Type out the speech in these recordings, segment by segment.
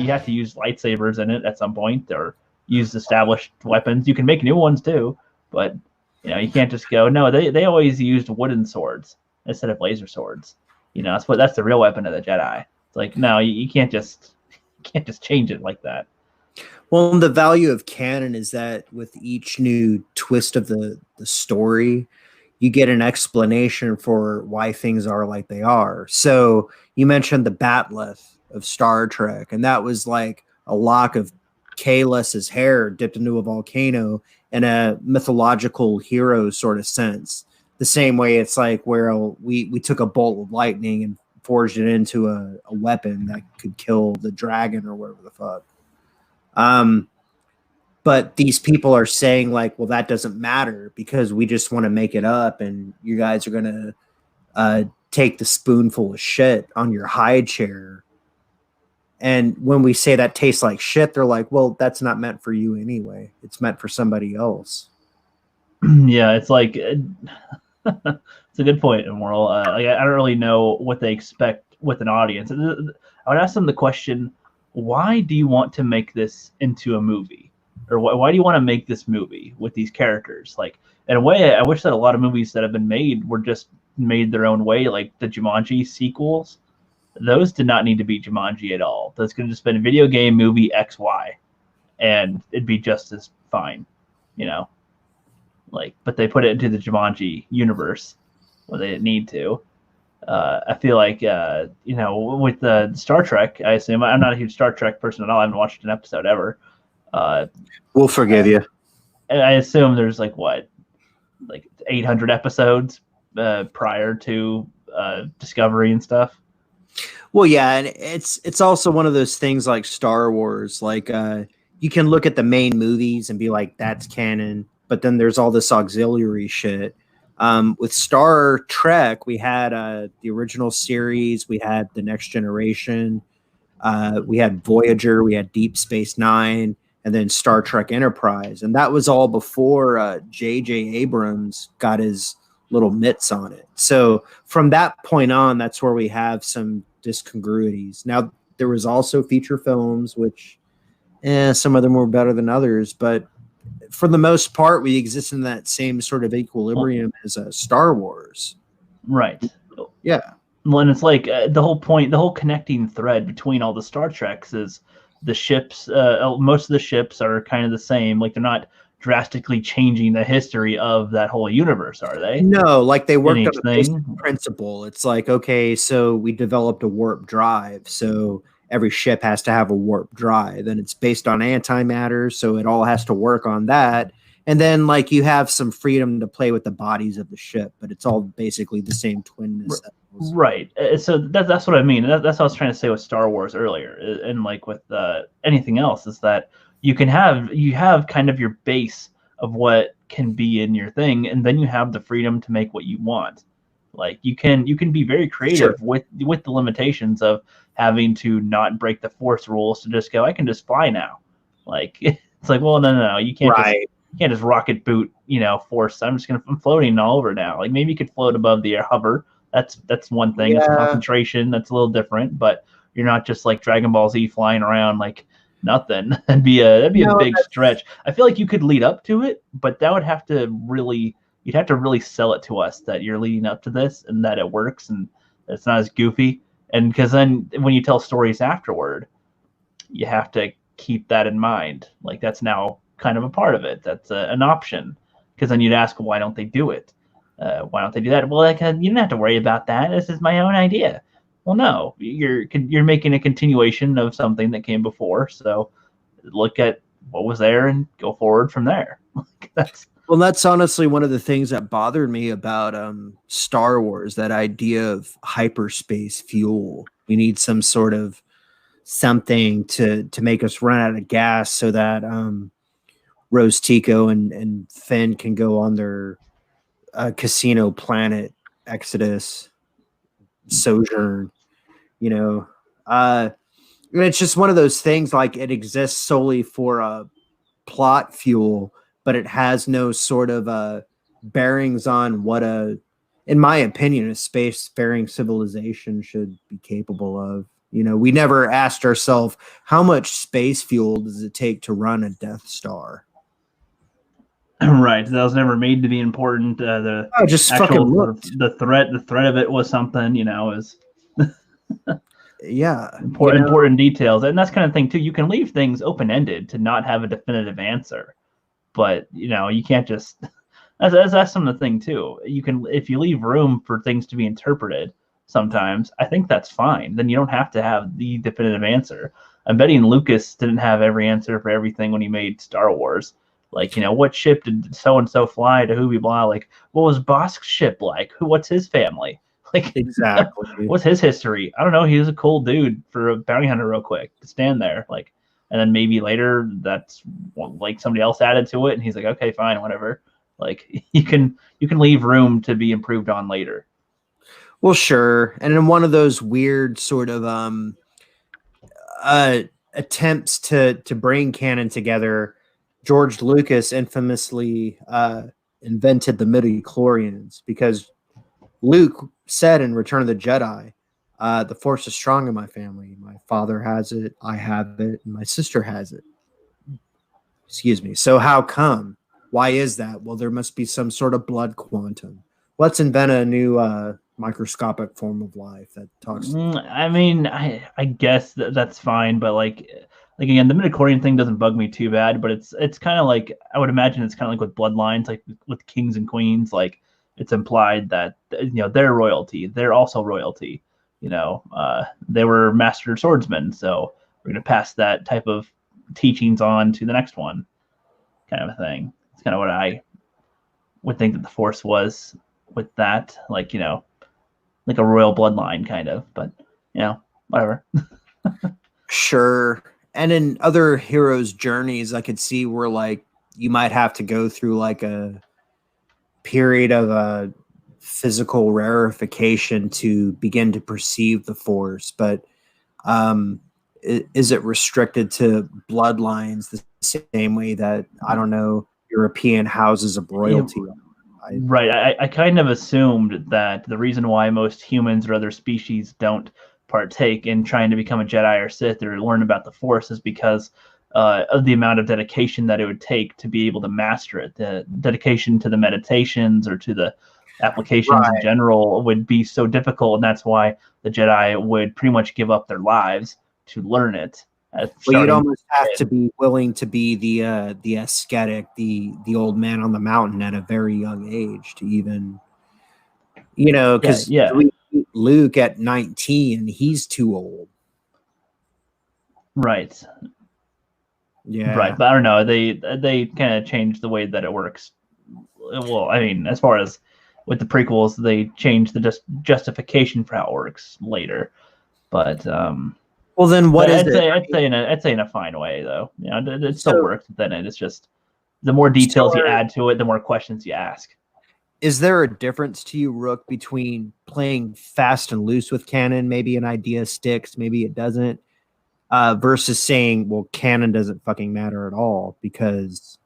you have to use lightsabers in it at some point, or use established weapons. You can make new ones too, but you can't just go. No, they always used wooden swords instead of laser swords. That's the real weapon of the Jedi. It's like, no, you can't just change it like that. Well, the value of canon is that with each new twist of the story, you get an explanation for why things are like they are. So you mentioned the bat'leth of Star Trek, and that was like a lock of Kahless's hair dipped into a volcano in a mythological hero sort of sense. The same way it's like where we took a bolt of lightning and forged it into a weapon that could kill the dragon or whatever the fuck. But these people are saying like, well, that doesn't matter because we just want to make it up, and you guys are going to take the spoonful of shit on your high chair. And when we say that tastes like shit, they're like, well, that's not meant for you anyway. It's meant for somebody else. Yeah, it's like it's a good point, Immoral. I don't really know what they expect with an audience. I would ask them the question, why do you want to make this into a movie? Or why do you want to make this movie with these characters? Like, in a way, I wish that a lot of movies that have been made were just made their own way, like the Jumanji sequels. Those did not need to be Jumanji at all. Those could have just been a video game movie XY, and it'd be just as fine, but they put it into the Jumanji universe where they didn't need to. I feel like, with the Star Trek, I assume, I'm not a huge Star Trek person at all. I haven't watched an episode ever. We'll forgive you. I assume there's 800 episodes prior to Discovery and stuff. Well, yeah, and it's also one of those things like Star Wars. Like, you can look at the main movies and be like, that's canon, but then there's all this auxiliary shit. With Star Trek, we had the original series, we had The Next Generation, we had Voyager, we had Deep Space Nine, and then Star Trek Enterprise. And that was all before J.J. Abrams got his little mitts on it. So from that point on, that's where we have some discongruities. Now, there was also feature films, which some of them were better than others, but for the most part, we exist in that same sort of equilibrium as Star Wars. Right. Yeah. Well, and it's like the whole point, the whole connecting thread between all the Star Treks is the ships. Most of the ships are kind of the same. Like, they're not drastically changing the history of that whole universe, are they? No, like they worked on a basic principle. It's like, okay, so we developed a warp drive. So every ship has to have a warp drive, and it's based on antimatter, so it all has to work on that. And then, like, you have some freedom to play with the bodies of the ship, but it's all basically the same twinness. Right. So that's what I mean. That's what I was trying to say with Star Wars earlier, and like with anything else, is that you have kind of your base of what can be in your thing, and then you have the freedom to make what you want. Like, you can be very creative with the limitations of having to not break the Force rules, to just go, I can just fly now. Like, it's like, well, no, you can't just rocket boot, Force. I'm floating all over now. Like, maybe you could float above the air, hover. That's one thing. Yeah. It's concentration. That's a little different, but you're not just like Dragon Ball Z flying around like nothing. That'd be a big stretch. I feel like you could lead up to it, but that would have to really, you'd have to really sell it to us that you're leading up to this and that it works and it's not as goofy. And because then when you tell stories afterward, you have to keep that in mind. Like, that's now kind of a part of it. That's an option. Because then you'd ask, why don't they do it? Why don't they do that? Well, you don't have to worry about that. This is my own idea. Well, no, you're making a continuation of something that came before. So look at what was there and go forward from there. Well, that's honestly one of the things that bothered me about Star Wars, that idea of hyperspace fuel. We need some sort of something to make us run out of gas so that Rose Tico and Finn can go on their casino planet Exodus sojourn, and it's just one of those things, like, it exists solely for a plot fuel, but it has no sort of bearings on what in my opinion, a spacefaring civilization should be capable of, You know, we never asked ourselves, how much space fuel does it take to run a Death Star? Right. That was never made to be important. The Just actual fucking the threat of it was something, is yeah, important details. And that's kind of thing too. You can leave things open-ended to not have a definitive answer, but you can't just that's some of the thing too. You can, if you leave room for things to be interpreted sometimes, I think that's fine. Then you don't have to have the definitive answer. I'm betting Lucas didn't have every answer for everything when he made Star Wars. Like, what ship did so and so fly to who blah? Like, what was Bosk's ship like? What's his family? Like, exactly. what's his history? I don't know. He was a cool dude for a bounty hunter, real quick, to stand there, like, and then maybe later that's like somebody else added to it, and he's like, okay, fine, whatever. Like, you can leave room to be improved on later. Well, sure. And in one of those weird sort of attempts to bring canon together, George Lucas infamously invented the midichlorians, because Luke said in Return of the Jedi, the Force is strong in my family. My father has it, I have it, and my sister has it. Excuse me. So how come? Why is that? Well, there must be some sort of blood quantum. Let's invent a new microscopic form of life that talks. I mean, I guess that's fine, but like again, the midichlorian thing doesn't bug me too bad. But it's kind of like, I would imagine it's kind of like with bloodlines, like with kings and queens. Like, it's implied that they're royalty. They're also royalty. They were master swordsmen, so we're gonna pass that type of teachings on to the next one, kind of a thing. It's kind of what I would think that the Force was with that, like like a royal bloodline kind of, but whatever. Sure. And in other heroes' journeys, I could see where like you might have to go through like a period of physical rarefication to begin to perceive the Force, but is it restricted to bloodlines the same way that, I don't know, European houses of royalty? Right. I kind of assumed that the reason why most humans or other species don't partake in trying to become a Jedi or Sith or learn about the Force is because of the amount of dedication that it would take to be able to master it. The dedication to the meditations or to the applications in general would be so difficult, and that's why the Jedi would pretty much give up their lives to learn it. Well, you'd almost have to be willing to be the ascetic, the old man on the mountain at a very young age to even, because we meet Luke at 19, he's too old. Right. Yeah. Right, but I don't know. They kind of changed the way that it works. Well, I mean, as far as with the prequels, they changed the justification for how it works later. But well, then what is it? I'd say in a fine way, though. It still works. Then it's just the more details you add to it, the more questions you ask. Is there a difference to you, Rook, between playing fast and loose with canon? Maybe an idea sticks, maybe it doesn't, versus saying, well, canon doesn't fucking matter at all because.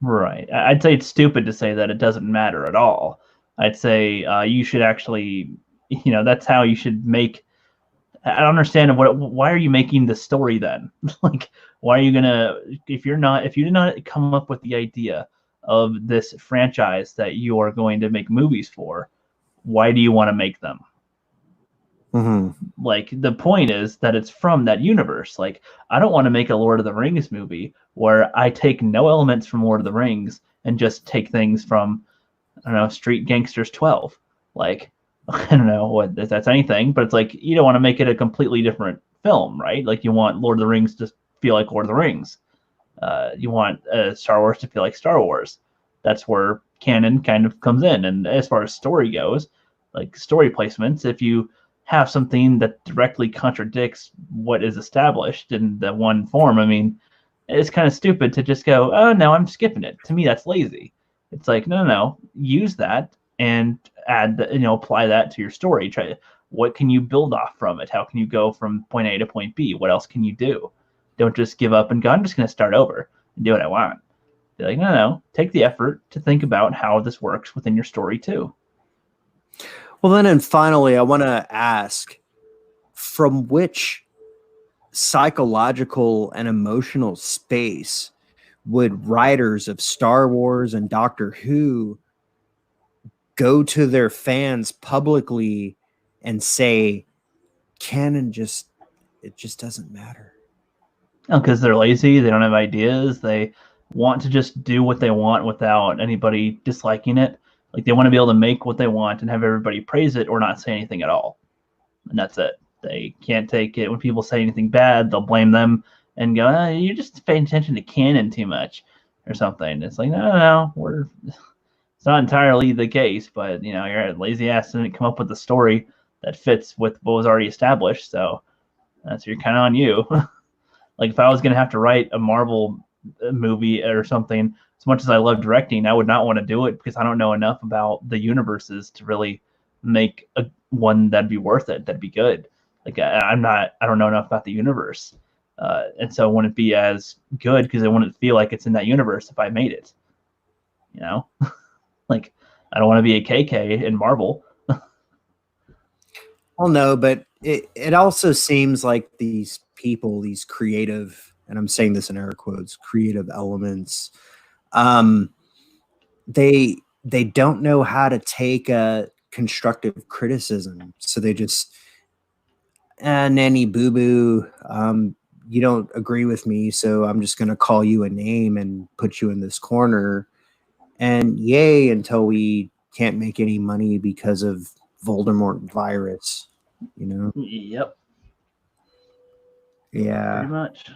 Right. I'd say it's stupid to say that it doesn't matter at all. I'd say you should actually, that's how you should make. I don't understand why are you making the story then? Like, why are you gonna, if you did not come up with the idea of this franchise that you are going to make movies for, why do you want to make them? Mm-hmm. Like, the point is that it's from that universe. Like, I don't want to make a Lord of the Rings movie where I take no elements from Lord of the Rings and just take things from, I don't know, Street Gangsters 12. Like, I don't know what if that's anything, but it's like, you don't want to make it a completely different film, right? Like, you want Lord of the Rings to feel like Lord of the Rings. You want Star Wars to feel like Star Wars. That's where canon kind of comes in. And as far as story goes, like story placements, if you have something that directly contradicts what is established in the one form, I mean, it's kind of stupid to just go, oh, no, I'm skipping it. To me, that's lazy. It's like, no, use that and add, apply that to your story. What can you build off from it? How can you go from point A to point B? What else can you do? Don't just give up and go, I'm just going to start over and do what I want. Be like, no, take the effort to think about how this works within your story too. Well, then, and finally, I want to ask, from which psychological and emotional space would writers of Star Wars and Doctor Who go to their fans publicly and say, canon it just doesn't matter? Because they're lazy, they don't have ideas, they want to just do what they want without anybody disliking it. Like, they want to be able to make what they want and have everybody praise it or not say anything at all. And that's it. They can't take it when people say anything bad. They'll blame them and go, you're just paying attention to canon too much or something. It's like, no, it's not entirely the case, but your lazy ass didn't come up with the story that fits with what was already established. So you're kind of on you. Like, if I was going to have to write a Marvel movie or something, as much as I love directing, I would not want to do it because I don't know enough about the universes to really make one that'd be worth it, that'd be good. Like, I don't know enough about the universe. And so it wouldn't be as good because it wouldn't feel like it's in that universe if I made it. Like, I don't want to be a KK in Marvel. Well, no, but it also seems like these people, these creative, and I'm saying this in air quotes, creative elements, they don't know how to take a constructive criticism. So they just, nanny boo boo, you don't agree with me, so I'm just going to call you a name and put you in this corner. And yay, until we can't make any money because of Voldemort virus, Yep. Yeah. Pretty much.